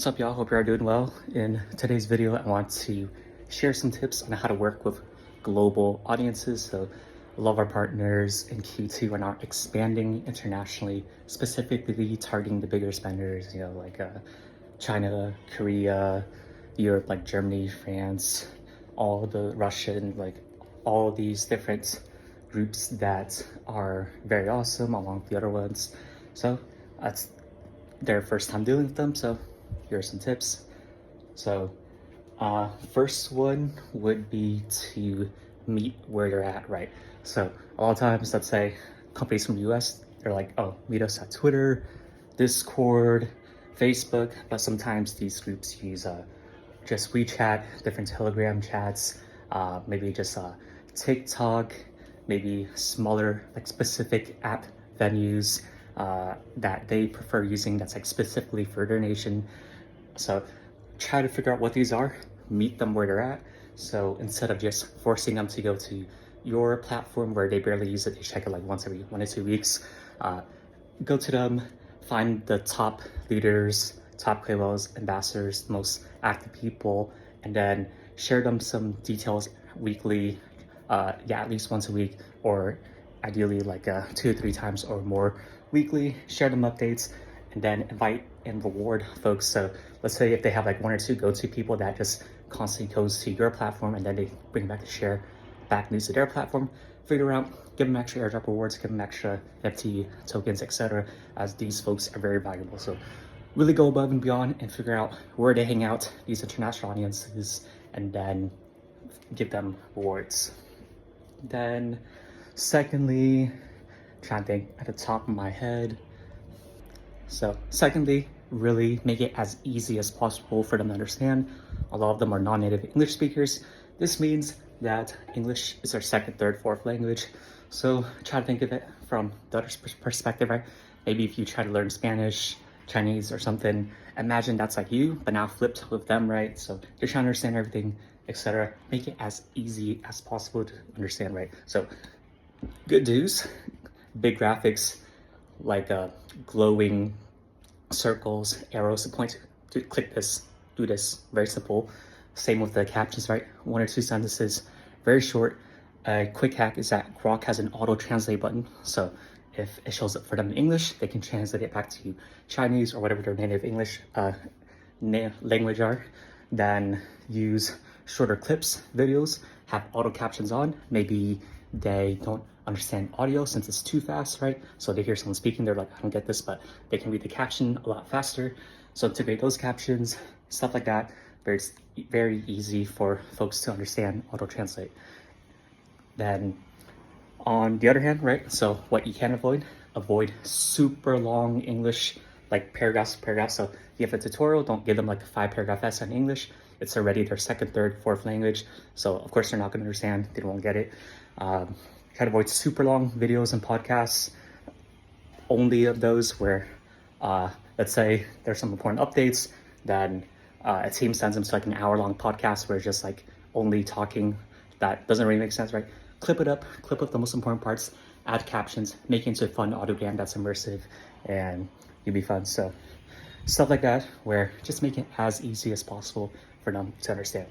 What's up, y'all? Hope you are doing well. In today's video, I want to share some tips on how to work with global audiences. So a lot of our partners in Q2 are now expanding internationally, specifically targeting the bigger spenders, like China, Korea, Europe, like Germany, France, all the Russian, like all these different groups that are very awesome along with the other ones. So that's their first time dealing with them. So here are some tips. So first one would be to meet where they're at, right? So a lot of times, let's say companies from the US, they're like, oh, meet us at Twitter, Discord, Facebook, but sometimes these groups use just WeChat, different Telegram chats, maybe just TikTok, maybe smaller, like specific app venues that they prefer using that's like specifically for their nation. So try to figure out what these are, meet them where they're at. So instead of just forcing them to go to your platform where they barely use it, they check it like once every 1 or 2 weeks, go to them, find the top leaders, top KOLs, ambassadors, most active people, and then share them some details weekly, at least once a week, or ideally like 2 or 3 times or more weekly. Share them updates, and then invite and reward folks. So let's say if they have like 1 or 2 go-to people that just constantly goes to your platform and then they bring back to share back news to their platform, figure out, give them extra airdrop rewards, give them extra FT tokens, etc., as these folks are very valuable. So really go above and beyond and figure out where they hang out, these international audiences, and then give them rewards. Then secondly, trying to think at the top of my head. So secondly, really make it as easy as possible for them to understand. A lot of them are non-native English speakers. This means that English is their second, third, fourth language. So try to think of it from the other perspective, right? Maybe if you try to learn Spanish, Chinese, or something, imagine that's like you, but now flipped with them, right? So you're trying to understand everything, etc. Make it as easy as possible to understand, right? So good news, big graphics, like glowing circles, arrows to point to click this, do this, very simple. Same with the captions, right? 1 or 2 sentences, very short. A quick hack is that Grok has an auto translate button. So if it shows up for them in English, they can translate it back to Chinese or whatever their native English language are. Then use shorter clips, videos, have auto captions on. Maybe they don't understand audio since it's too fast, right? So they hear someone speaking, they're like, I don't get this, but they can read the caption a lot faster. So integrate those captions, stuff like that. Very easy for folks to understand, auto translate. Then on the other hand, right? So what you can avoid super long English, like paragraphs. So you have a tutorial, don't give them like a 5-paragraph essay in English. It's already their second, third, fourth language. So of course they're not gonna understand, they won't get it. Try to avoid super long videos and podcasts. Only of those where, let's say there's some important updates, then a team sends them to like an hour-long podcast where it's just like only talking. That doesn't really make sense, right? Clip up the most important parts, add captions, make it into a fun audiogram that's immersive, and you'll be fun. So stuff like that, where just make it as easy as possible for them to understand.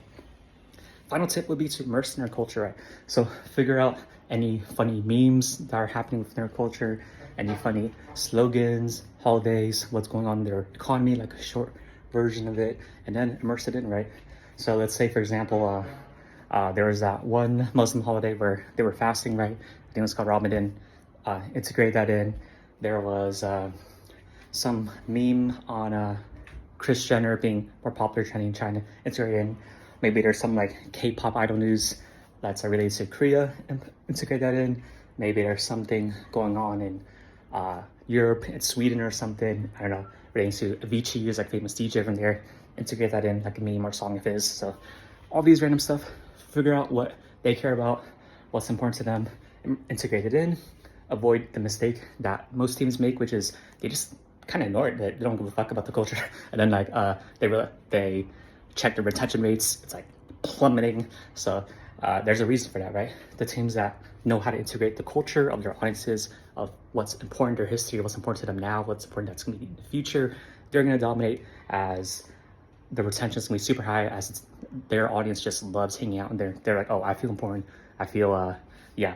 Final tip would be to immerse in their culture, right? So figure out any funny memes that are happening within their culture, any funny slogans, holidays, what's going on in their economy, like a short version of it, and then immerse it in, right? So let's say, for example, there was that one Muslim holiday where they were fasting, right? I think it was called Ramadan. Integrate that in. There was some meme on Kris Jenner being more popular trending in China. Integrate in. Maybe there's some like K-pop idol news that's related to Korea, and integrate that in. Maybe there's something going on in Europe and Sweden or something, I don't know, relating to Avicii, is like famous DJ from there. Integrate that in, like a meme or song of his. So all these random stuff, figure out what they care about, what's important to them, integrate it in. Avoid the mistake that most teams make, which is they just kind of ignore it. They don't give a fuck about the culture. And then like they check the retention rates, it's like plummeting. So there's a reason for that, right? The teams that know how to integrate the culture of their audiences, of what's important, their history, what's important to them now, what's important that's going to be in the future, they're going to dominate as the retention is gonna be super high as their audience just loves hanging out and they're like, oh, I feel important. I feel yeah,